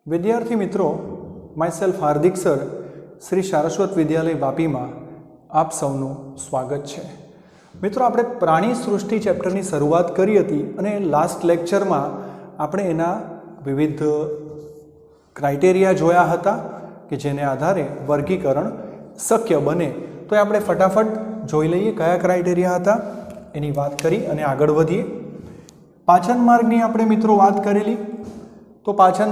विद्यार्थी मित्रों, my self Hardik sir Shri Saraswat विद्यालय वापी में आप सौनु स्वागत है। मित्रों, आपणे प्राणी सृष्टि चेप्टर की शुरुआत करी हती अने लास्ट लेक्चर में आपणे एना विविध क्राइटेरिया जोया हता कि जेने आधारे वर्गीकरण शक्य बने। तो आपणे फटाफट जोई लईए कया क्राइटेरिया हता एनी वात करी अने आगळ वधीए। पाचन मार्गनी आपणे मित्रों वात करेली। तो पाचन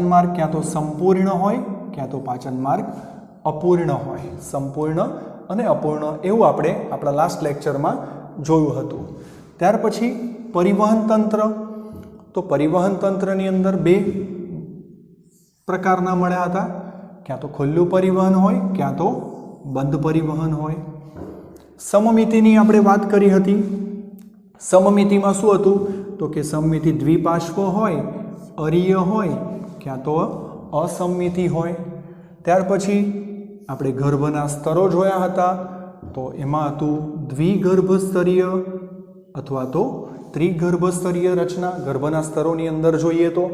मार्ग क्या तो संपूर्ण होय क्या तो पाचन मार्ग अपूर्ण होय। संपूर्ण अने अपूर्ण एवुं आपणे आपणा लास्ट लेक्चर में जोयुं हतुं। त्यार पछी परिवहन तंत्र। तो परिवहन तंत्रनी अंदर बे प्रकारना मळ्या हता, क्या तो खुल्लुं परिवहन होय क्या तो बंध परिवहन होय। सममितिनी आपणे वात करी हती। सममितिमां शुं हतुं तो कि सममिति द्विपार्श्व होय, अरीय होय क्या तो असममिति होय। त्यार पछी आपणे गर्भना स्तरो जोया हता। तो एमां हतुं द्विगर्भस्तरीय अथवा तो त्रिगर्भस्तरीय रचना गर्भना स्तरोनी अंदर जोईए तो।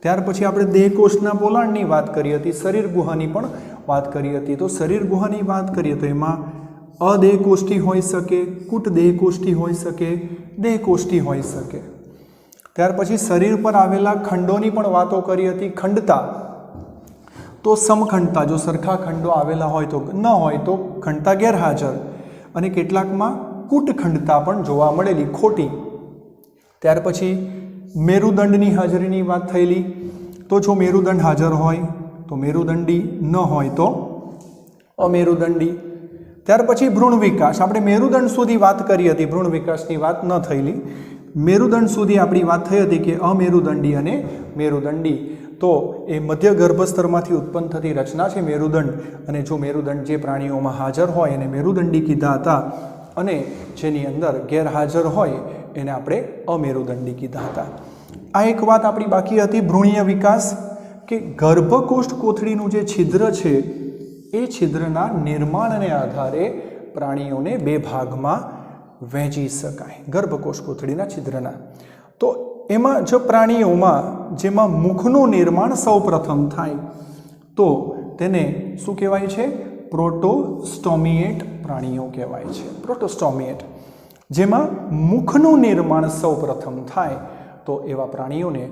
त्यार पछी आपणे देहकोष्ठना पोलाणनी वात करी हती, शरीर गुहानी पण वात करी हती। तो शरीर गुहानी वात करीए तो एमां अदेहकोष्ठी होई सके, कूट देहकोष्ठी होई सके, देहकोष्ठी होई सके। त्यार पछी शरीर पर आवेला खंडोनी पण वातो करी हती। खंडता तो समखंडता, जो सरखा खंडो आवेला होय तो न होय तो खंडता गैरहाजर, अने केटलाकमां कूटखंडता पण जोवा मळेली खोटी। त्यार पछी मेरुदंडनी हाजरीनी वात थयेली। तो जो मेरुदंड हाजर होय तो मेरुदंडी, न होय तो अमेरुदंडी। त्यार पछी भ्रूण विकास। आपणे मेरुदंड सुधी वात करी हती, भ्रूण विकासनी वात न थयेली। मेरुदंड सुधी आपणी वात थई हती कि अमेरुदंडी अने मेरुदंडी। तो ए मध्य गर्भस्तरमांथी उत्पन्न थती रचना छे मेरुदंड। अने जो मेरुदंड जे प्राणीओमां हाजर होय एने मेरुदंडी कीधा हता, अने जेनी अंदर गैरहाजर होय एने आपणे अमेरुदंडी कीधा हता। आ एक वात आपणी बाकी हती भ्रूणीय विकास, कि गर्भकोष्ठ कोथळीनुं जे छिद्र छे ए छिद्रना निर्माणने आधारे प्राणीओने बे भागमां वहेंची शकाय। गर्भकोष कोथळीना छिद्रना तो एमां जो प्राणीओमां जेमां मुखनुं निर्माण सौ प्रथम थाय तो तेने शुं कहेवाय छे? प्रोटोस्टोमिएट प्राणीओ कहेवाय छे। प्रोटोस्टोमिएट जेमां मुखनुं निर्माण सौ प्रथम थाय तो एवा प्राणीओने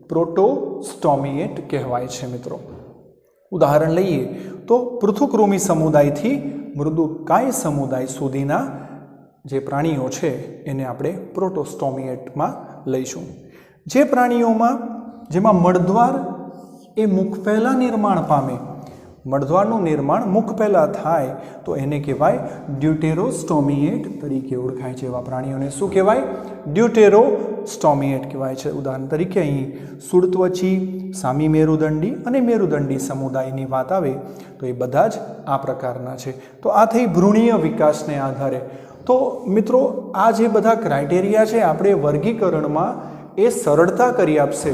प्रोटोस्टोमिएट कहेवाय छे। मित्रों, उदाहरण लईए तो पृथुकृमि समुदायथी मृदुकाय समुदाय सुधीना जे प्राणीओ छे एने आपणे प्रोटोस्टोमिएटमां लईशुं। जे प्राणीओमां जेमां मळद्वार ए मुख पहेला निर्माण पामे, मळद्वारनुं निर्माण मुख पहेला थाय तो एने कहेवाय ड्यूटेरोस्टोमिएट तरीके ओळखाय छे। एवा प्राणीओने शुं कहेवाय? ड्यूटेरोस्टोमिएट कहेवाय छे। उदाहरण तरीके અહીં સુળત્વચી, સામી મેરુદંડી અને મેરુદંડી સમુદાયની વાત આવે તો એ બધા જ આ પ્રકારના છે। તો આ થઈ ભ્રૂણીય વિકાસને આધારે। તો મિત્રો, આ જે બધા ક્રાઇટેરિયા છે આપણે વર્ગીકરણમાં એ સરળતા કરી આપશે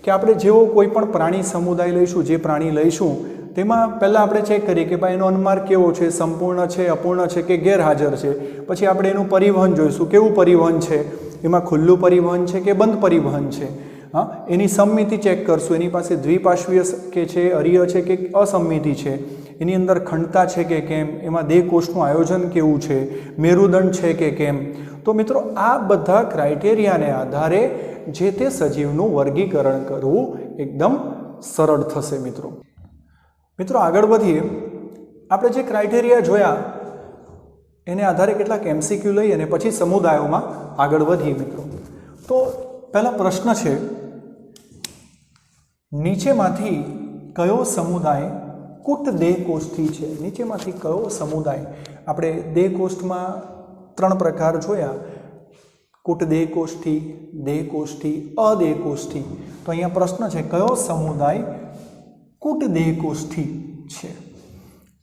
કે આપણે જેવો કોઈ પણ પ્રાણી સમુદાય લઈશું, જે પ્રાણી લઈશું તેમાં પહેલાં આપણે ચેક કરીએ કે ભાઈ એનો અનુમાર્ગ કેવો છે, સંપૂર્ણ છે, અપૂર્ણ છે કે ગેરહાજર છે। પછી આપણે એનું પરિવહન જોઈશું, કેવું પરિવહન છે, એમાં ખુલ્લું પરિવહન છે કે બંધ પરિવહન છે। हाँ, एनी सम्मिति चेक करशुं, एनी पासे द्विपार्श्वीय के छे, अरीय छे के असम्मिति छे, एनी अंदर खंडता छे के केम, एमां देहकोष्ठनुं आयोजन केवुं छे, मेरुदंड छे के केम। तो मित्रों, आ बधा क्राइटेरियाने आधारे जे ते सजीवनुं वर्गीकरण करवुं एकदम सरळ थशे। मित्रों आगळ वधीए। आपणे जे क्राइटेरिया जोया एने आधारे केटलाक एमसीक्यू लई अने पछी समुदायोमां आगळ वधीए। मित्रों, तो पहला प्रश्न छे, नीचेमांथी कयो समुदाय कूट देहकोष्ठी छे? नीचेमांथी कयो समुदाय? आपणे देहकोष्ठमां त्रण प्रकार जोया, कूट देहकोष्ठी, देहकोष्ठी, अदेहकोष्ठी। तो अहींया प्रश्न छे, कयो समुदाय कूट देहकोष्ठी छे?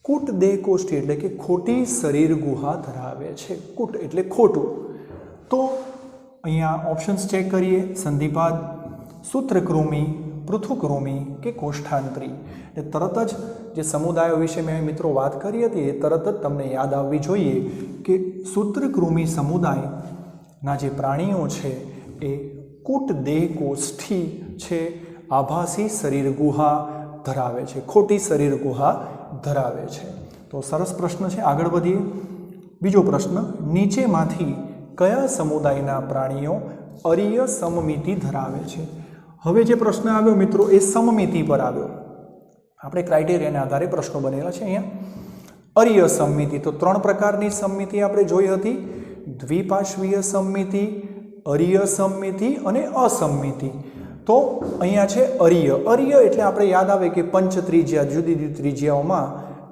कूट देहकोष्ठी एटले के खोटी शरीर गुहा धरावे छे। कूट एटले खोटुं। तो अहींया ऑप्शन्स चेक करिए, संधिपाद, सूत्रकृमि, पृथुकृमि के कोष्ठांतरी। तरत ज जे समुदायों विषे मैं मित्रों बात करी हती ए तरत ज तमने याद आववी जोईए कि सूत्रकृमि समुदायना जे प्राणीओ छे ए कूट देहकोष्ठी छे આભાસી શરીર ગુહા ધરાવે છે, ખોટી શરીર ગુહા ધરાવે છે. તો સરસ પ્રશ્ન છે. આગળ વધીએ. બીજો પ્રશ્ન, નીચેમાંથી કયા સમુદાયના પ્રાણીઓ અરીય સમમિતિ ધરાવે છે? હવે જે પ્રશ્ન આવ્યો મિત્રો એ સમમિતિ પર આવ્યો. આપણે ક્રાઇટેરિયાના આધારે પ્રશ્નો બનેલા છે. અહીંયા અરીય સમમિતિ, તો 3 પ્રકારની સમમિતિ આપણે જોઈ હતી: દ્વિપાર્શ્વીય સમમિતિ, અરીય સમમિતિ અને અસમમિતિ. તો અહીંયા છે અરીય. અરીય એટલે આપણે યાદ આવે કે પંચત્રિજ્યા, જુદી જુદી ત્રિજ્યાઓમાં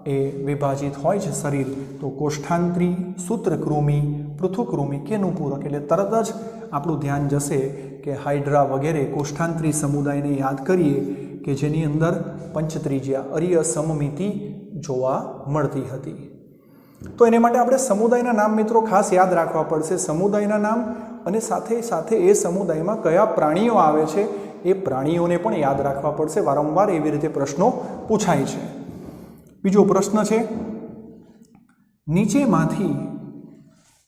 એ વિભાજિત હોય છે શરીર. તો કોષ્ઠાંત્રી, સૂત્રકૃમિ, પૃથુકૃમિ કે નુપૂરક. એટલે તરત જ આપણું ધ્યાન જશે કે હાઇડ્રા વગેરે કોષ્ઠાંત્રી સમુદાયને યાદ કરીએ કે જેની અંદર પંચત્રિજ્યા અરીય સમમિતિ જોવા મળતી હતી. તો એને માટે આપણે સમુદાયના નામ મિત્રો ખાસ યાદ રાખવા પડશે. સમુદાયના નામ અને સાથે સાથે એ સમુદાયમાં કયા પ્રાણીઓ આવે છે એ પ્રાણીઓને પણ યાદ રાખવા પડશે. વારંવાર એવી રીતે પ્રશ્નો પૂછાય છે. બીજો પ્રશ્ન છે, નીચેમાંથી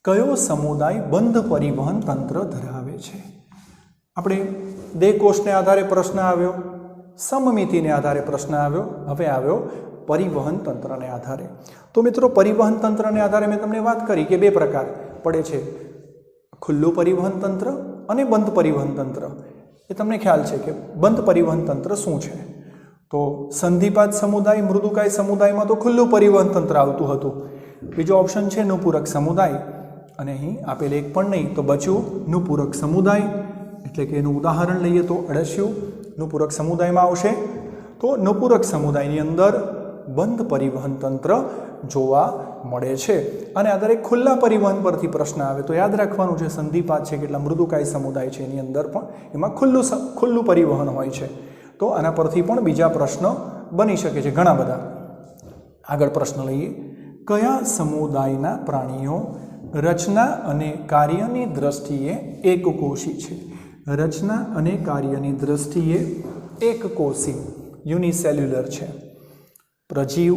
કયો સમુદાય બંધ પરિવહન તંત્ર ધરાવે છે? આપણે દેહકોષને આધારે પ્રશ્ન આવ્યો, સમમિતિને આધારે પ્રશ્ન આવ્યો, હવે આવ્યો પરિવહન તંત્રને આધારે. તો મિત્રો પરિવહન તંત્રને આધારે મેં તમને વાત કરી કે 2 પ્રકાર પડે છે: ખુલ્લું પરિવહન તંત્ર અને બંધ પરિવહન તંત્ર. એ તમને ખ્યાલ છે કે બંધ પરિવહન તંત્ર શું છે? તો સંધિપાત સમુદાય, મૃદુકાય સમુદાયમાં તો ખુલ્લું પરિવહન તંત્ર આવતું હતું. બીજો ઓપ્શન છે નુપૂરક સમુદાય, અને અહીં આપેલ એક પણ નહીં તો બચ્યું નુપૂરક સમુદાય. એટલે કે એનું ઉદાહરણ લઈએ તો અળસિયું નુપૂરક સમુદાયમાં આવશે. તો નુપૂરક સમુદાયની અંદર બંધ પરિવહન તંત્ર જોવા મળે છે. અને આધારે ખુલ્લા પરિવહન પરથી પ્રશ્ન આવે તો યાદ રાખવાનું છે સંધિપાત છે, કેટલા મૃદુકાય સમુદાય છે એની અંદર પણ એમાં ખુલ્લું પરિવહન હોય છે. તો આના પરથી પણ બીજા પ્રશ્ન બની શકે છે, ઘણા બધા. આગળ પ્રશ્ન લઈએ, કયા સમુદાયના પ્રાણીઓ રચના અને કાર્યની દ્રષ્ટિએ એકકોષી છે? રચના અને કાર્યની દ્રષ્ટિએ એકકોષી, યુનિસેલ્યુલર છે. પ્રજીવ,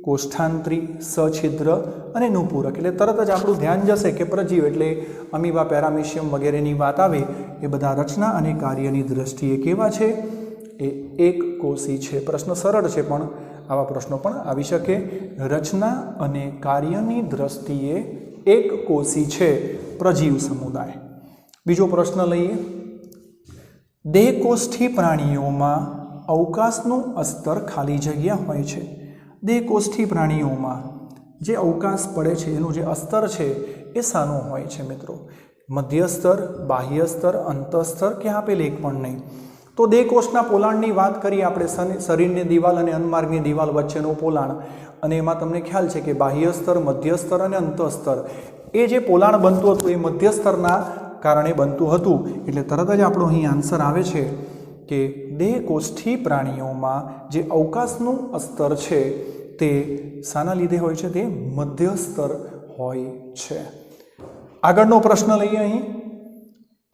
કોષ્ઠાંત્રી, સછિદ્ર અને નુપૂરક. એટલે તરત જ આપણું ધ્યાન જશે કે પ્રજીવ એટલે અમીબા, પેરામિશિયમ વગેરેની વાત આવે એ બધા રચના અને કાર્યની દ્રષ્ટિએ કેવા છે? એ એકકોષી છે. પ્રશ્ન સરળ છે પણ આવા પ્રશ્નો પણ આવી શકે. રચના અને કાર્યની દ્રષ્ટિએ એકકોષી છે પ્રજીવ સમુદાય. બીજો પ્રશ્ન લઈએ, દેહકોષ્ઠી પ્રાણીઓમાં અવકાશનું અસ્તર ખાલી જગ્યા હોય છે. દેહકોષ્ઠી પ્રાણીઓમાં જે અવકાશ પડે છે એનું જે અસ્તર છે એ શાનું હોય છે મિત્રો? મધ્યસ્તર, બાહ્યસ્તર, અંતઃસ્તર કે આપેલ એક પણ નહીં. તો દેહકોષના પોલાણની વાત કરીએ આપણે, શરીરની દિવાલ અને અન્નમાર્ગની દિવાલ વચ્ચેનું પોલાણ, અને એમાં તમને ખ્યાલ છે કે બાહ્યસ્તર, મધ્યસ્તર અને અંતઃસ્તર એ જે પોલાણ બનતું હતું એ મધ્યસ્તરના કારણે બનતું હતું. એટલે તરત જ આપણો અહીં આન્સર આવે છે કે દેહકોષ્ઠી પ્રાણીઓમાં જે અવકાશનું અસ્તર છે તે શાના લીધે હોય છે? તે મધ્યસ્તર હોય છે. આગળનો પ્રશ્ન લઈએ. અહીં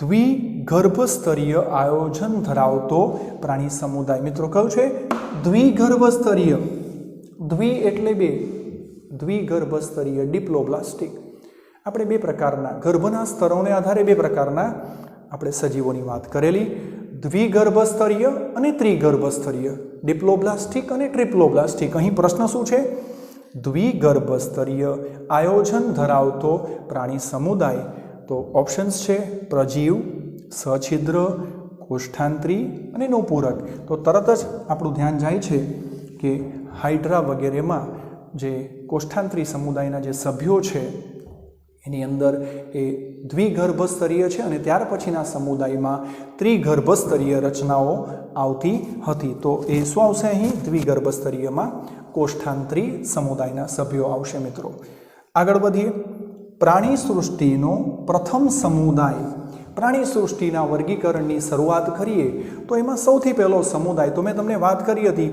દ્વિગર્ભસ્તરીય આયોજન ધરાવતો પ્રાણી સમુદાય. મિત્રો કયું છે? દ્વિગર્ભસ્તરીય. દ્વિ એટલે 2, દ્વિગર્ભસ્તરીય ડિપ્લોબ્લાસ્ટિક. આપણે 2 પ્રકારના ગર્ભના સ્તરોને આધારે 2 પ્રકારના આપણે સજીવોની વાત કરેલી: દ્વિગર્ભસ્તરીય અને ત્રિગર્ભસ્તરીય, ડિપ્લોબ્લાસ્ટિક અને ટ્રિપ્લોબ્લાસ્ટિક. અહીં પ્રશ્ન શું છે? દ્વિગર્ભસ્તરીય આયોજન ધરાવતો પ્રાણી સમુદાય. તો ઓપ્શન્સ છે પ્રજીવ, સછિદ્ર, કોષ્ઠાંત્રી અને નુપૂરક. તો તરત જ આપણું ધ્યાન જાય છે કે હાઇડ્રા વગેરેમાં જે કોષ્ઠાંત્રી સમુદાયના જે સભ્યો છે એની અંદર એ દ્વિગર્ભસ્તરીય છે, અને ત્યાર પછીના સમુદાયમાં ત્રિગર્ભસ્તરીય રચનાઓ આવતી હતી. તો એ શું આવશે અહીં? દ્વિગર્ભસ્તરીયમાં કોષ્ઠાંત્રી સમુદાયના સભ્યો આવશે મિત્રો. આગળ વધીએ. પ્રાણી સૃષ્ટિનો પ્રથમ સમુદાય. પ્રાણી સૃષ્ટિના વર્ગીકરણની શરૂઆત કરીએ તો એમાં સૌથી પહેલો સમુદાય, તો મેં તમને વાત કરી હતી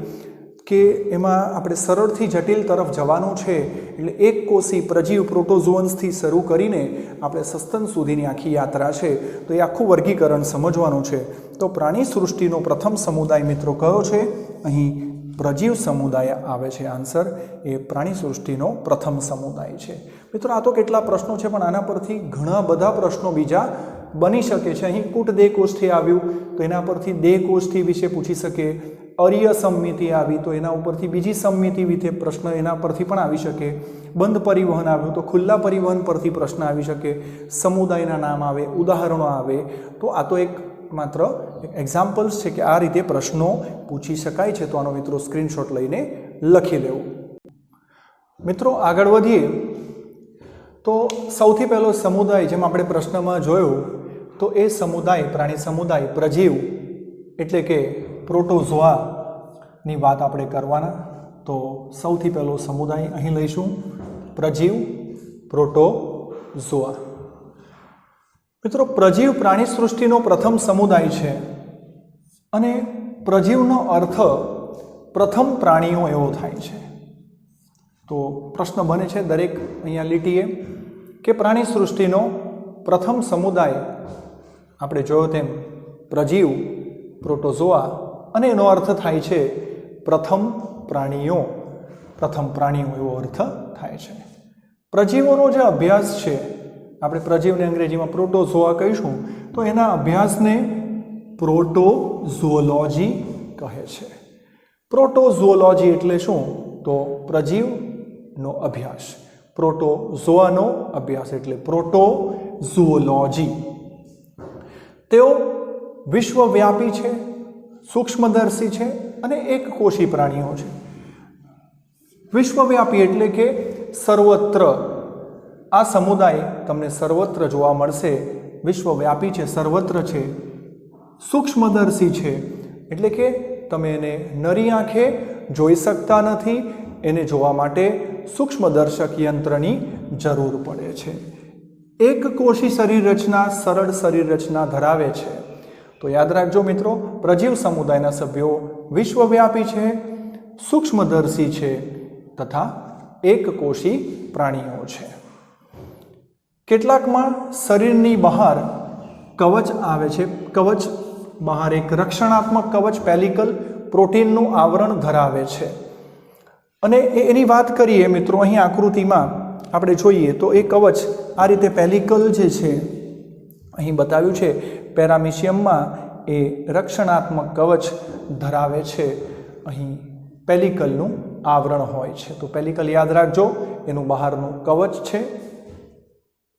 કે એમાં આપણે સરળથી જટિલ તરફ જવાનું છે. એટલે એકકોષી પ્રજીવ પ્રોટોઝોઅન્સથી શરૂ કરીને આપણે સસ્તન સુધીની આખી યાત્રા છે. તો એ આખું વર્ગીકરણ સમજવાનું છે. તો પ્રાણી સૃષ્ટિનો પ્રથમ સમુદાય મિત્રો કયો છે? અહીં પ્રજીવ સમુદાય આવે છે. આન્સર એ પ્રાણી સૃષ્ટિનો પ્રથમ સમુદાય છે. મિત્રો આ તો કેટલા પ્રશ્નો છે, પણ આના પરથી ઘણા બધા પ્રશ્નો બીજા बनी शके छे। અહીં કુટ દે કોષ્ઠી આવ્યું તો એના પરથી દે કોષ્ઠી વિશે પૂછી શકે। અર્ય સંમિતિ આવી તો એના ઉપરથી બીજી સંમિતિ વિશે પ્રશ્ન એના પરથી પણ આવી શકે। બંધ પરિવહન આવ્યું તો ખુલ્લા પરિવહન પરથી પ્રશ્ન આવી શકે। સમુદાયના નામ આવે, ઉદાહરણો આવે। તો આ તો એક માત્ર એક્ઝામ્પલ્સ છે કે આ રીતે પ્રશ્નો પૂછી શકાય છે। તો આનો મિત્રો સ્ક્રીનશોટ લઈને લખી લેવું। મિત્રો આગળ વધીએ તો સૌથી પહેલો સમુદાય જેમ આપણે પ્રશ્નમાં જોયું તો એ સમુદાય પ્રાણી સમુદાય પ્રજીવ એટલે કે પ્રોટોઝોઆની વાત આપણે કરવાના। તો સૌથી પહેલો સમુદાય અહીં લઈશું પ્રજીવ પ્રોટોઝોઆ। મિત્રો પ્રજીવ પ્રાણી સૃષ્ટિનો પ્રથમ સમુદાય છે અને પ્રજીવનો અર્થ પ્રથમ પ્રાણીઓ એવો થાય છે। તો પ્રશ્ન બને છે દરેક અહીંયા લીટીએ કે પ્રાણી સૃષ્ટિનો પ્રથમ સમુદાય આપણે જોયો તેમ પ્રજીવ પ્રોટોઝોઆ અને એનો અર્થ થાય છે પ્રથમ પ્રાણીઓ એવો અર્થ થાય છે। પ્રજીવોનો જે અભ્યાસ છે આપણે પ્રજીવને અંગ્રેજીમાં પ્રોટોઝોઆ કહીશું તો એના અભ્યાસને પ્રોટોઝોઓલોજી કહે છે। પ્રોટોઝોઓલોજી એટલે શું તો પ્રજીવનો અભ્યાસ, પ્રોટોઝોઆનો અભ્યાસ એટલે પ્રોટોઝોઓલોજી। તેઓ વિશ્વવ્યાપી છે, સૂક્ષ્મદર્શી છે અને એકકોષી પ્રાણીઓ છે। વિશ્વવ્યાપી એટલે કે સર્વત્ર, આ સમુદાય તમને સર્વત્ર જોવા મળશે। વિશ્વવ્યાપી છે, સર્વત્ર છે। સૂક્ષ્મદર્શી છે એટલે કે તમે એને નરી આંખે જોઈ શકતા નથી, એને જોવા માટે સૂક્ષ્મદર્શક યંત્રની જરૂર પડે છે। એકકોષી શરીર રચના, સરળ શરીર રચના ધરાવે છે। તો યાદ રાખજો મિત્રો, પ્રજીવ સમુદાયના સભ્યો વિશ્વવ્યાપી છે, સૂક્ષ્મદર્શી છે તથા એકકોષી પ્રાણીઓ છે। કેટલાકમાં શરીરની બહાર કવચ આવે છે, કવચ બહાર એક રક્ષણાત્મક કવચ પેલિકલ પ્રોટીનનું આવરણ ધરાવે છે। અને એની વાત કરીએ મિત્રો અહીં આકૃતિમાં આપણે જોઈએ તો એ કવચ આ રીતે પેલિકલ જે છે અહીં બતાવ્યું છે પેરામિશિયમમાં એ રક્ષણાત્મક કવચ ધરાવે છે। અહીં પેલિકલનું આવરણ હોય છે। તો પેલિકલ યાદ રાખજો, એનું બહારનું કવચ છે।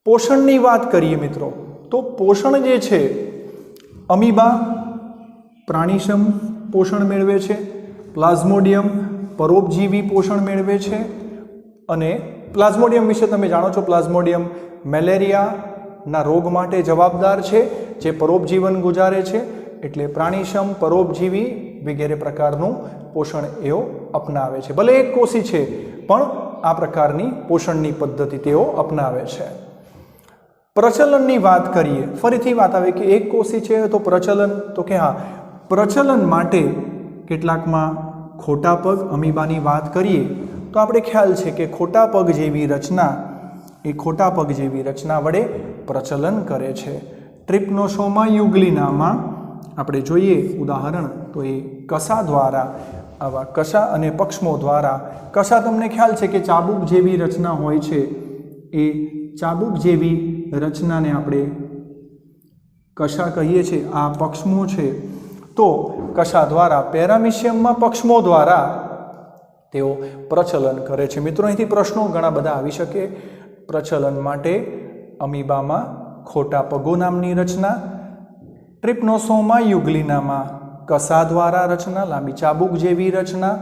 પોષણની વાત કરીએ મિત્રો તો પોષણ જે છે અમીબા પ્રાણીસમ પોષણ મેળવે છે, પ્લાઝ્મોડિયમ પરોપજીવી પોષણ મેળવે છે। અને પ્લાઝ્મોડિયમ વિશે તમે જાણો છો, પ્લાઝ્મોડિયમ મેલેરિયાના રોગ માટે જવાબદાર છે, જે પરોપજીવન ગુજારે છે। એટલે પ્રાણીસમ પરોપજીવી વગેરે પ્રકારનું પોષણ એઓ અપનાવે છે। ભલે એક કોષી છે પણ આ પ્રકારની પોષણની પદ્ધતિ તેઓ અપનાવે છે। પ્રચલનની વાત કરીએ, ફરીથી વાત આવે કે એક કોષી છે તો પ્રચલન, તો કે હા, પ્રચલન માટે કેટલાકમાં ખોટા પગ અમીબાની વાત કરીએ તો આપણે ખ્યાલ છે કે ખોટા પગ જેવી રચના, એ ખોટા પગ જેવી રચના વડે પ્રચલન કરે છે। ટ્રિપ્નોસોમા યુગ્લિનામાં આપણે જોઈએ ઉદાહરણ તો એ કસા દ્વારા, આવા કસા અને પક્ષમો દ્વારા, કસા તમને ખ્યાલ છે કે ચાબુક જેવી રચના હોય છે, એ ચાબુક જેવી રચનાને આપણે કસા કહીએ છીએ। આ પક્ષમો છે તો કસા દ્વારા પેરામિશિયમમાં પક્ષમો દ્વારા તેઓ પ્રચલન કરે છે। મિત્રો અહીંથી પ્રશ્નો ઘણા બધા આવી શકે। પ્રચલન માટે અમીબામાં ખોટા પગો નામની રચના, ટ્રિપ્નોસોમા યુગ્લિનામાં કસા દ્વારા રચના, લાંબી ચાબુક જેવી રચના,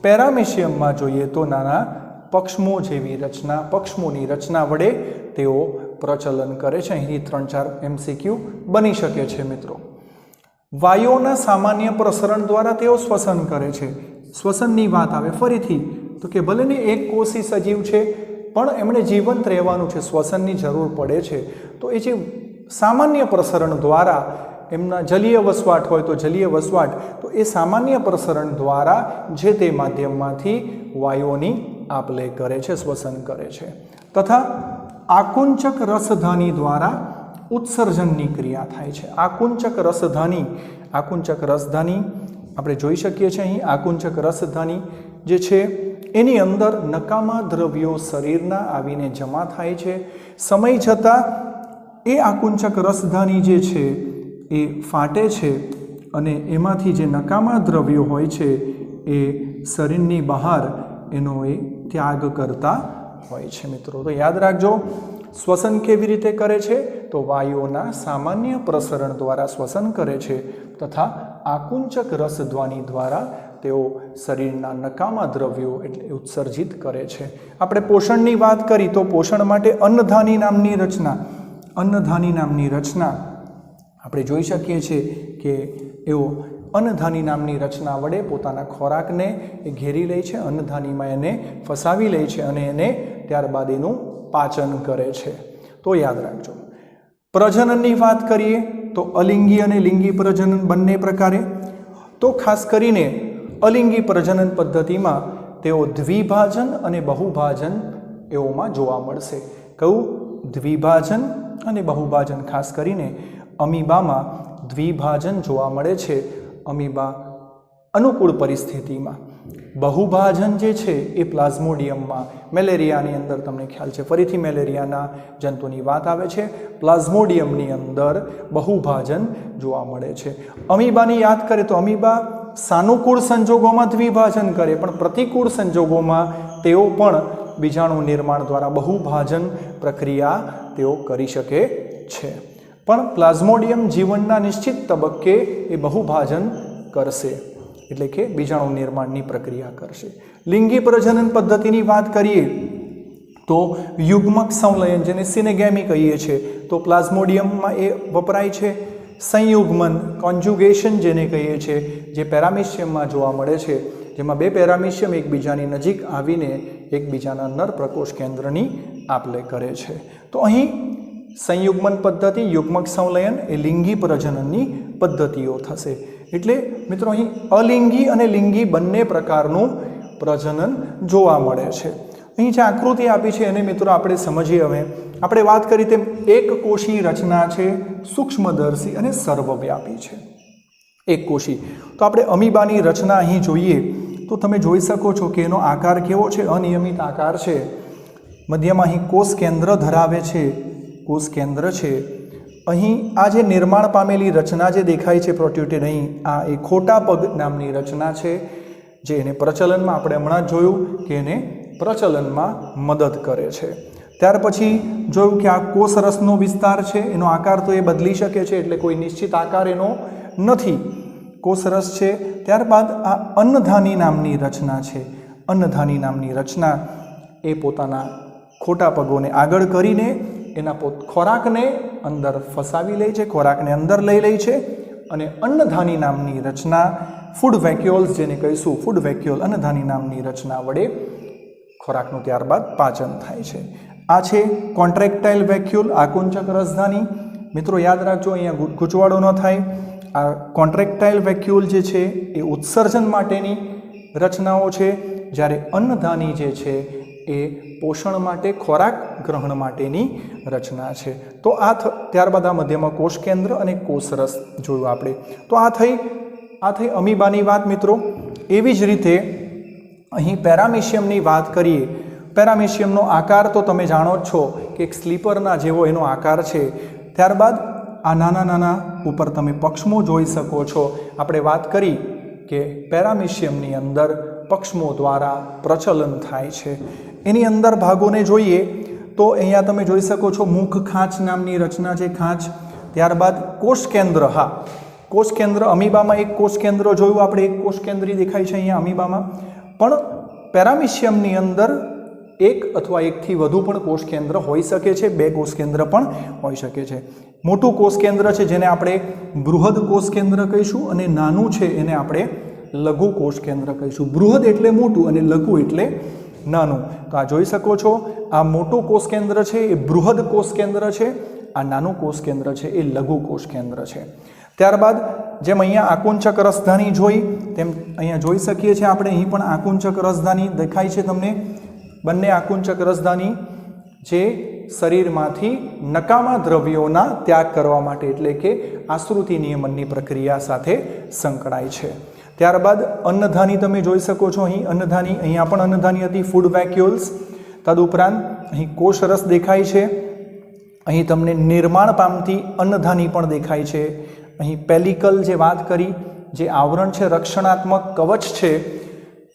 પેરામિશિયમમાં જોઈએ તો નાના પક્ષમો જેવી રચના, પક્ષમોની રચના વડે તેઓ પ્રચલન કરે છે। અહીંથી 3-4 MCQ બની શકે છે મિત્રો। વાયુઓના સામાન્ય પ્રસરણ દ્વારા તેઓ શ્વસન કરે છે। શ્વસનની વાત આવે ફરીથી તો કે ભલે ને એક કોષી સજીવ છે પણ એમણે જીવંત રહેવાનું છે, શ્વસનની જરૂર પડે છે। તો એ જે સામાન્ય પ્રસરણ દ્વારા એમના જલીય વસવાટ હોય તો જલીય વસવાટ, તો એ સામાન્ય પ્રસરણ દ્વારા જે તે માધ્યમમાંથી વાયુઓની આપ-લે કરે છે, શ્વસન કરે છે। તથા આકુંચક રસધાની દ્વારા ઉત્સર્જનની ક્રિયા થાય છે। આકુંચક રસધાની, આકુંચક રસધાની આપણે જોઈ શકીએ છીએ અહીં। આકુંચક રસધાની જે છે એની અંદર નકામા દ્રવ્યો શરીરના આવીને જમા થાય છે। સમય જતાં એ આકુંચક રસધાની જે છે એ ફાટે છે અને એમાંથી જે નકામા દ્રવ્યો હોય છે એ શરીરની બહાર એનો એ ત્યાગ કરતા હોય છે મિત્રો. તો યાદ રાખજો, શ્વસન કેવી રીતે કરે છે? તો વાયુઓના સામાન્ય પ્રસરણ દ્વારા શ્વસન કરે છે તથા આકુંચક રસધ્વનિ દ્વારા તેઓ શરીરના નકામા દ્રવ્યો એટલે ઉત્સર્જિત કરે છે. આપણે પોષણની વાત કરી તો પોષણ માટે અન્નધાની નામની રચના આપણે જોઈ શકીએ છીએ કે એઓ અન્નધાની નામની રચના વડે પોતાના ખોરાકને એ ઘેરી લે છે, અન્નધાનીમાં એને ફસાવી લે છે અને એને ત્યારબાદ એનું પાચન કરે છે. તો યાદ રાખજો. પ્રજનનની વાત કરીએ તો અલિંગી અને લિંગી પ્રજનન બંને પ્રકારે. તો ખાસ કરીને અલિંગી પ્રજનન પદ્ધતિમાં તેઓ દ્વિભાજન અને બહુભાજન એઓમાં જોવા મળશે. કયું? દ્વિભાજન અને બહુભાજન. ખાસ કરીને અમીબામાં દ્વિભાજન જોવા મળે છે. અમીબા અનુકૂળ પરિસ્થિતિમાં. બહુભાજન જે છે એ પ્લાઝ્મોડિયમમાં, મેલેરિયાની અંદર તમને ખ્યાલ છે, ફરીથી મેલેરિયાના જંતુની વાત આવે છે, પ્લાઝ્મોડિયમની અંદર બહુભાજન જોવા મળે છે. અમીબાની યાદ કરીએ તો અમીબા સાનુકૂળ સંજોગોમાં દ્વિભાજન કરે, પણ પ્રતિકૂળ સંજોગોમાં તેઓ પણ બીજાણુ નિર્માણ દ્વારા બહુભાજન પ્રક્રિયા તેઓ કરી શકે છે. પણ પ્લાઝ્મોડિયમ જીવનના નિશ્ચિત તબક્કે એ બહુભાજન કરશે, એટલે કે બીજાણુ નિર્માણની પ્રક્રિયા કરશે. લિંગી પ્રજનન પદ્ધતિની વાત કરીએ તો યુગ્મક સંલયન, જેને સિનેગેમી કહીએ છીએ, તો પ્લાઝ્મોડિયમમાં એ વપરાય છે. સંયુગ્મન, કોન્જુગેશન જેને કહીએ છીએ, જે પેરામિશિયમમાં જોવા મળે છે, જેમાં બે પેરામિશિયમ એકબીજાની નજીક આવીને એકબીજાના નર પ્રકોષ કેન્દ્રની આપ-લે કરે છે. તો અહીં સંયુગ્મન પદ્ધતિ, યુગ્મક સંલયન એ લિંગી પ્રજનનની પદ્ધતિઓ થશે. એટલે મિત્રો અહીં અલિંગી અને લિંગી બંને પ્રકારનું પ્રજનન જોવા મળે છે. અહીં જે આકૃતિ આપી છે એને મિત્રો આપણે સમજીએ. હવે આપણે વાત કરી તેમ એક કોષી રચના છે, સૂક્ષ્મદર્શી અને સર્વવ્યાપી છે. એક કોષી. તો આપણે અમીબાની રચના અહીં જોઈએ તો તમે જોઈ શકો છો કે એનો આકાર કેવો છે? અનિયમિત આકાર છે. મધ્યમાં અહીં કોષ કેન્દ્ર ધરાવે છે, કોષ કેન્દ્ર છે. અહીં આ જે નિર્માણ પામેલી રચના જે દેખાય છે પ્રોટ્યુટેડ, અહીં આ એ ખોટા પગ નામની રચના છે, જે એને પ્રચલનમાં આપણે હમણાં જ જોયું કે એને પ્રચલનમાં મદદ કરે છે. ત્યાર પછી જોયું કે આ કોષરસનો વિસ્તાર છે, એનો આકાર તો એ બદલી શકે છે, એટલે કોઈ નિશ્ચિત આકાર એનો નથી, કોષરસ છે. ત્યારબાદ આ અન્નધાની નામની રચના છે. અન્નધાની નામની રચના એ પોતાના ખોટા પગોને આગળ કરીને એના ખોરાકને અંદર ફસાવી લે છે, ખોરાકને અંદર લઈ લે છે અને અન્નધાની નામની રચના, ફૂડ વેક્યુલ્સ જેને કહીશું, ફૂડ વેક્યુલ, અન્નધાની નામની રચના વડે ખોરાકનું ત્યારબાદ પાચન થાય છે. આ છે કોન્ટ્રેક્ટાઇલ વેક્યુલ, આકુંચક રસધાની. મિત્રો યાદ રાખજો, અહીંયા ગૂંચવાડો ન થાય. આ કોન્ટ્રેક્ટાઇલ વેક્યુલ જે છે એ ઉત્સર્જન માટેની રચનાઓ છે, જ્યારે અન્નધાની જે છે એ પોષણ માટે, ખોરાક ગ્રહણ માટેની રચના છે. તો આ ત્યારબાદ આ મધ્યમાં કોષ કેન્દ્ર અને કોષરસ જોયું આપણે. તો આ થઈ અમીબાની વાત મિત્રો. એવી જ રીતે અહીં પેરામિશિયમની વાત કરીએ. પેરામિશિયમનો આકાર તો તમે જાણો જ છો કે એક સ્લીપરના જેવો એનો આકાર છે. ત્યારબાદ આ નાના નાના ઉપર તમે પક્ષમો જોઈ શકો છો. આપણે વાત કરી કે પેરામિશિયમની અંદર પક્ષમો દ્વારા પ્રચલન થાય છે. એની અંદર ભાગોને જોઈએ તો અહીંયા તમે જોઈ શકો છો મુખ ખાંચ નામની રચના છે, ખાંચ. ત્યારબાદ કોષ કેન્દ્ર. હા, કોષ કેન્દ્ર અમીબામાં એક કોષ કેન્દ્ર જોયું આપણે, એક કોષ કેન્દ્રી દેખાય છે અહીંયા અમીબામાં. પણ પેરામિશિયમની અંદર એક અથવા એકથી વધુ પણ કોષ કેન્દ્ર હોઈ શકે છે, બે કોષ કેન્દ્ર પણ હોઈ શકે છે. મોટું કોષ કેન્દ્ર છે જેને આપણે બૃહદ કોષ કેન્દ્ર કહીશું, અને નાનું છે એને આપણે લઘુ કોષ કેન્દ્ર કહીશું. બૃહદ એટલે મોટું અને લઘુ એટલે નાનું. તો આ જોઈ શકો છો, આ મોટું કોષ કેન્દ્ર છે એ બૃહદ કોષ કેન્દ્ર છે, આ નાનું કોષ કેન્દ્ર છે એ લઘુ કોષ કેન્દ્ર છે. ત્યારબાદ જેમ અહીંયા આકુંચક રસધાની જોઈ તેમ અહીંયા જોઈ શકીએ છીએ આપણે, અહીં પણ આકુંચક રસધાની દેખાય છે તમને. બંને આકુંચક રસધાની જે શરીરમાંથી નકામા દ્રવ્યોના ત્યાગ કરવા માટે, એટલે કે આશ્રુતિ નિયમનની પ્રક્રિયા સાથે સંકળાય છે. ત્યારબાદ અન્નધાની તમે જોઈ શકો છો, અહીં અન્નધાની, અહીંયા પણ અન્નધાની હતી, ફૂડ વેક્યુલ્સ. તદુપરાંત અહીં કોષરસ દેખાય છે અહીં તમને નિર્માણ પામતી અન્નધાની પણ દેખાય છે. અહીં પેલિકલ જે વાત કરી, જે આવરણ છે, રક્ષણાત્મક કવચ છે,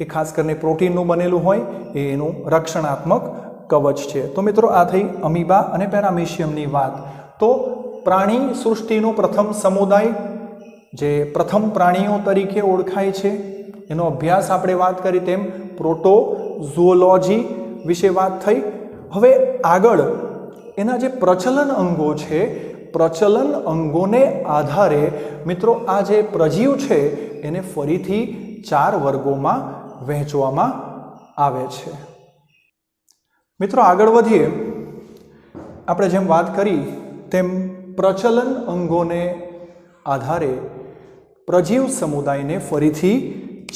એ ખાસ કરીને પ્રોટીનનું બનેલું હોય એ એનું રક્ષણાત્મક કવચ છે. તો મિત્રો આ થઈ અમીબા અને પેરામીશિયમની વાત. તો પ્રાણી સૃષ્ટિનો પ્રથમ સમુદાય જે પ્રથમ પ્રાણીઓ તરીકે ઓળખાય છે એનો અભ્યાસ આપણે વાત કરી તેમ પ્રોટોઝોઓલોજી વિશે વાત થઈ. હવે આગળ એના જે પ્રચલન અંગો છે, પ્રચલન અંગોને આધારે મિત્રો આ જે પ્રજીવ છે એને ફરીથી 4 વર્ગોમાં વહેંચવામાં આવે છે. મિત્રો આગળ વધીએ, આપણે જેમ વાત કરી તેમ પ્રચલન અંગોને આધારે પ્રજીવ સમુદાયને ફરીથી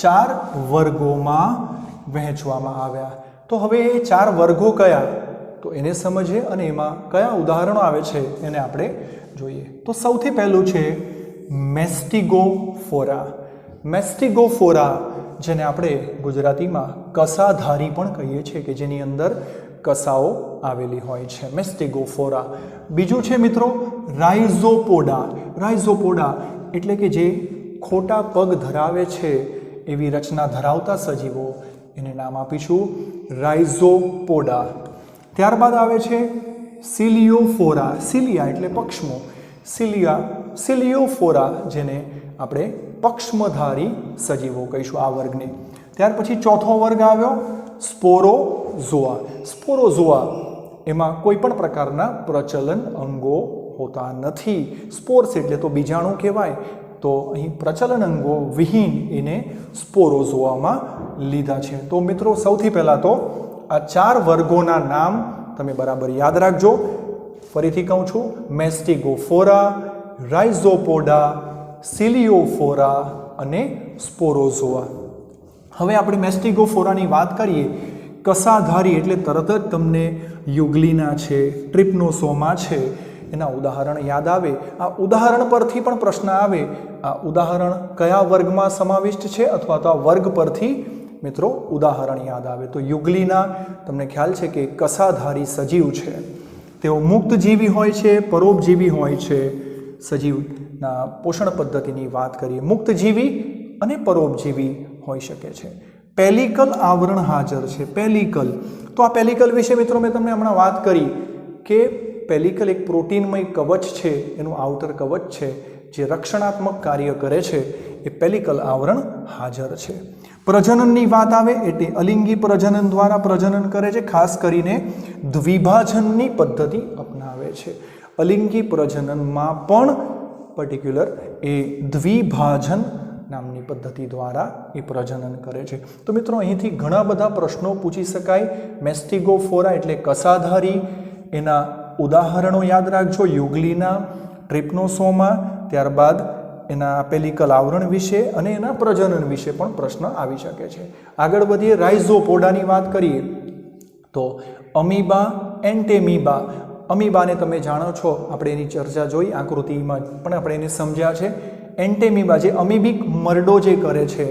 4 વર્ગોમાં વહેંચવામાં આવ્યા. તો હવે એ 4 વર્ગો કયા, તો એને સમજીએ અને એમાં કયા ઉદાહરણો આવે છે એને આપણે જોઈએ. તો સૌથી પહેલું છે મેસ્ટિગોફોરા. મેસ્ટિગોફોરા જેને આપણે ગુજરાતીમાં કસાધારી પણ કહીએ છીએ, કે જેની અંદર કસાઓ આવેલી હોય છે, મેસ્ટિગોફોરા. બીજું છે મિત્રો રાઇઝોપોડા. રાઇઝોપોડા એટલે કે જે ખોટા પગ ધરાવે છે એવી રચના ધરાવતા સજીવો, એને નામ આપીશું રાઇઝોપોડા. ત્યારબાદ આવે છે સિલિયોફોરા. સિલિયા એટલે પક્ષમો, સિલિયોફોરા જેને આપણે પક્ષમધારી સજીવો કહીશું આ વર્ગને. ત્યાર પછી ચોથો વર્ગ આવ્યો સ્પોરોઝોઆ. સ્પોરોઝોઆ એમાં કોઈ પણ પ્રકારના પ્રચલન અંગો હોતા નથી. સ્પોર્સ એટલે તો બીજાણુ કહેવાય, તો અહીં પ્રચલન અંગો વિહીન એને સ્પોરોઝોઆમાં લીધા છે. તો મિત્રો સૌથી પહેલાં તો આ 4 વર્ગોના નામ તમે બરાબર યાદ રાખજો. ફરીથી કહું છું, મેસ્ટિગોફોરા, રાઇઝોપોડા, સિલિયોફોરા અને સ્પોરોઝોઆ. હવે આપણે મેસ્ટિગોફોરાની વાત કરીએ. કસાધારી એટલે તરત જ તમને યુગ્લિના છે, ટ્રિપ્નોસોમા છે, એના ઉદાહરણ યાદ આવે. આ ઉદાહરણ પરથી પણ પ્રશ્ન આવે, આ ઉદાહરણ કયા વર્ગમાં સમાવિષ્ટ છે, અથવા તો આ વર્ગ પરથી મિત્રો ઉદાહરણ યાદ આવે. તો યુગ્લિના તમને ખ્યાલ છે કે કસાધારી સજીવ છે. તેઓ મુક્તજીવી હોય છે, પરોપજીવી હોય છે. સજીવના પોષણ પદ્ધતિની વાત કરીએ, મુક્તજીવી અને પરોપજીવી હોઈ શકે છે. પેલિકલ આવરણ હાજર છે. પેલિકલ, તો આ પેલિકલ વિશે મિત્રો મેં તમને હમણાં વાત કરી કે પેલિકલ એક પ્રોટીનમય કવચ છે, એનું આઉટર કવચ છે જે રક્ષણાત્મક કાર્ય કરે છે. એ પેલિકલ આવરણ હાજર છે. પ્રજનનની વાત આવે એટલે અલિંગી પ્રજનન દ્વારા પ્રજનન કરે છે, ખાસ કરીને દ્વિભાજનની પદ્ધતિ અપનાવે છે. અલિંગી પ્રજનનમાં પણ પર્ટિક્યુલર એ દ્વિભાજન નામની પદ્ધતિ દ્વારા એ પ્રજનન કરે છે. તો મિત્રો અહીંથી ઘણા બધા પ્રશ્નો પૂછી શકાય. મેસ્ટિગોફોરા એટલે કસાધારી, એના ઉદાહરણો યાદ રાખજો, યુગ્લિના, ટ્રિપ્નોસોમા, ત્યારબાદ એના પેલિકલ આવરણ વિશે અને એના પ્રજનન વિશે પણ પ્રશ્ન આવી શકે છે. આગળ વધીએ, રાઇઝોપોડાની વાત કરીએ તો અમીબા, એન્ટેમીબા. અમીબાને તમે જાણો છો, આપણે એની ચર્ચા જોઈ, આકૃતિમાં પણ આપણે એને સમજ્યા છે. એન્ટેમીબા જે અમીબિક મરડો જે કરે છે,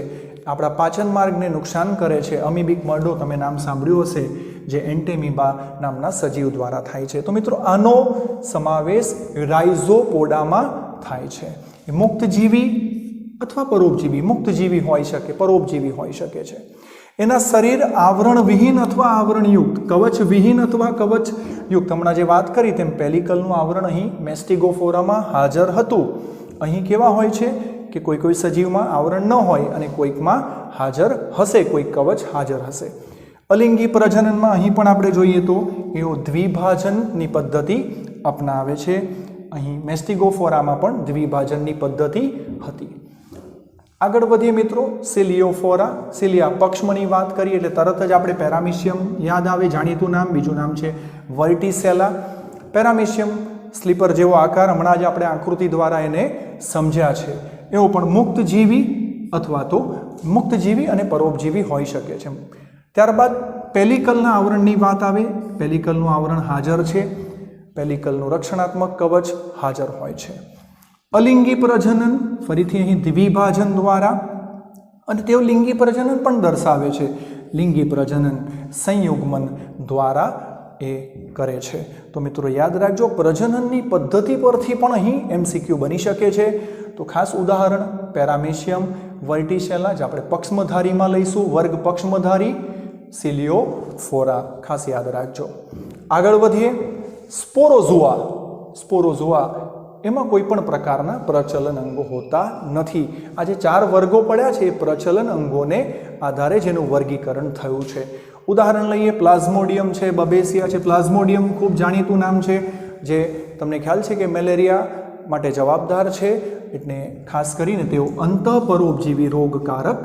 આપણા પાચન માર્ગને નુકસાન કરે છે, અમીબિક મરડો તમે નામ સાંભળ્યું હશે, જે એન્ટેમીબા નામના સજીવ દ્વારા થાય છે. તો મિત્રો આનો સમાવેશ રાઇઝોપોડામાં થાય છે. એ મુક્તજીવી અથવા પરોપજીવી, મુક્તજીવી હોઈ શકે, પરોપજીવી હોઈ શકે છે. એના શરીર આવરણ વિહીન અથવા આવરણયુક્ત, કવચ વિહીન અથવા કવચયુક્ત. હમણાં જે વાત કરી તેમ પેલિકલનું આવરણ અહીં મેસ્ટિગોફોરામાં હાજર હતું. અહીં કેવા હોય છે કે કોઈ સજીવમાં આવરણ ન હોય અને કોઈકમાં હાજર હશે, કોઈક કવચ હાજર હશે. અલિંગી પ્રજનનમાં અહીં પણ આપણે જોઈએ તો એઓ દ્વિભાજનની પદ્ધતિ અપનાવે છે. અહીં મેસ્ટિગોફોરામાં પણ દ્વિભાજનની પદ્ધતિ હતી. આગળ વધીએ મિત્રો, સિલિયોફોરા. સિલિયા પક્ષમની વાત કરીએ એટલે તરત જ આપણે પેરામીશિયમ યાદ આવે, જાણીતું નામ. બીજું નામ છે વર્ટિસેલા. પેરામીશિયમ સ્લીપર જેવો આકાર, હમણાં જ આપણે આકૃતિ દ્વારા એને સમજ્યા છે. એવો પણ મુક્તજીવી અથવા તો મુક્તજીવી અને પરોપજીવી હોઈ શકે છે. ત્યારબાદ પેલિકલના આવરણની વાત આવે. પેલિકલનું આવરણ હાજર છે, પેલિકલનું રક્ષણાત્મક કવચ હાજર હોય છે. અલિંગી પ્રજનન, ફરીથી અહીં દ્વિભાજન દ્વારા, અને તેઓ લિંગી પ્રજનન પણ દર્શાવે છે. લિંગી પ્રજનન સંયુગ્મન દ્વારા એ કરે છે। તો મિત્રો યાદ રાખજો, પ્રજનનની પદ્ધતિ પરથી પણ અહીં MCQ બની શકે છે। તો ખાસ ઉદાહરણ પેરામેશિયમ વર્ટિસેલા, જે આપણે પક્ષમધારીમાં લઈશું, વર્ગ પક્ષમધારી સિલિયોફોરા, ખાસ યાદ રાખજો। આગળ વધીએ, સ્પોરોઝોઆ એમાં કોઈ પણ પ્રકારના પ્રચલન અંગો હોતા નથી। આ જે 4 વર્ગો પડ્યા છે એ પ્રચલન અંગોને આધારે જેનું વર્ગીકરણ થયું છે। ઉદાહરણ લઈએ, પ્લાઝ્મોડિયમ છે, બબેસિયા છે। પ્લાઝ્મોડિયમ ખૂબ જાણીતું નામ છે, જે તમને ખ્યાલ છે કે મેલેરિયા માટે જવાબદાર છે, એટલે ખાસ કરીને તેઓ અંતઃપરોપજીવી રોગકારક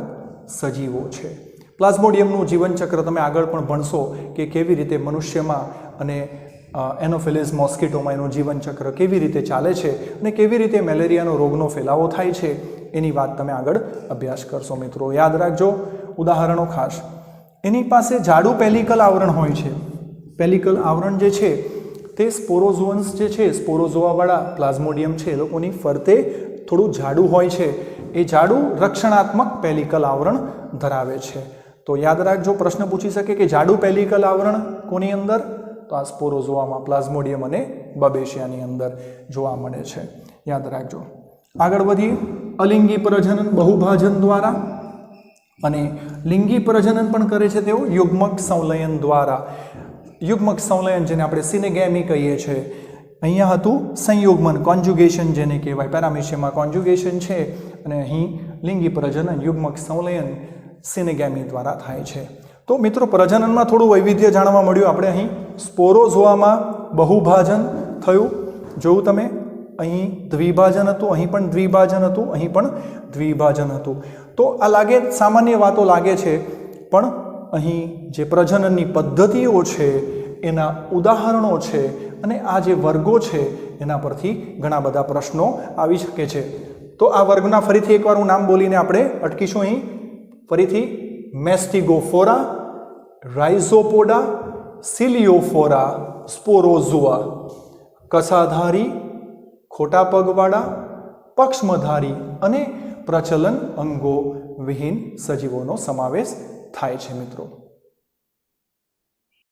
સજીવો છે। પ્લાઝ્મોડિયમનું જીવનચક્ર તમે આગળ પણ ભણશો કે કેવી રીતે મનુષ્યમાં અને એનોફિલિસ મોસ્કિટોમાં એનું જીવનચક્ર કેવી રીતે ચાલે છે અને કેવી રીતે મેલેરિયાનો રોગનો ફેલાવો થાય છે, એની વાત તમે આગળ અભ્યાસ કરશો। મિત્રો યાદ રાખજો ઉદાહરણો ખાસ। એની પાસે જાડું પેલિકલ આવરણ હોય છે। પેલિકલ આવરણ જે છે તે સ્પોરોઝોઅન્સ જે છે, સ્પોરોઝોઆવાળા પ્લાઝ્મોડિયમ છે, એ લોકોની ફરતે થોડું જાડું હોય છે। એ જાડું રક્ષણાત્મક પેલિકલ આવરણ ધરાવે છે। તો યાદ રાખજો, પ્રશ્ન પૂછી શકે કે જાડું પેલિકલ આવરણ કોની અંદર? તો આ સ્પોરોઝોઆમાં, પ્લાઝ્મોડિયમ અને બબેશિયાની અંદર જોવા મળે છે, યાદ રાખજો। આગળ વધીએ, અલિંગી પ્રજનન બહુભાજન દ્વારા અને લિંગી પ્રજનન પણ કરે છે તેઓ યુગ્મક સંલયન દ્વારા। યુગ્મક સંલયન જેને આપણે સિનેગેમી કહીએ છીએ, અહીંયા હતું સંયુગ્મન, કોન્જ્યુગેશન જેને કહેવાય, પેરામેશિયમમાં કોન્જ્યુગેશન છે, અને અહીં લિંગી પ્રજનન યુગ્મક સંલયન સિનેગેમી દ્વારા થાય છે। તો મિત્રો પ્રજનનમાં થોડું વૈવિધ્ય જાણવા મળ્યું। આપણે અહીં સ્પોરોઝોઆમાં બહુભાજન થયું, જોયું તમે, અહીં દ્વિભાજન હતું, અહીં પણ દ્વિભાજન હતું, અહીં પણ દ્વિભાજન હતું। તો આ લાગે સામાન્ય વાતો લાગે છે, પણ અહીં જે પ્રજનનની પદ્ધતિઓ છે, એના ઉદાહરણો છે, અને આ જે વર્ગો છે એના પરથી ઘણા બધા પ્રશ્નો આવી શકે છે। તો આ વર્ગના ફરીથી એકવાર હું નામ બોલીને આપણે અટકીશું અહીં ફરીથી: મેસ્ટિગોફોરા, રાઇઝોપોડા, સિલિયોફોરા, સ્પોરોઝોઆ। કસાધારી, ખોટા પગવાળા, પક્ષમધારી અને પ્રચલન અંગો વિહીન સજીવોનો સમાવેશ થાય છે મિત્રો।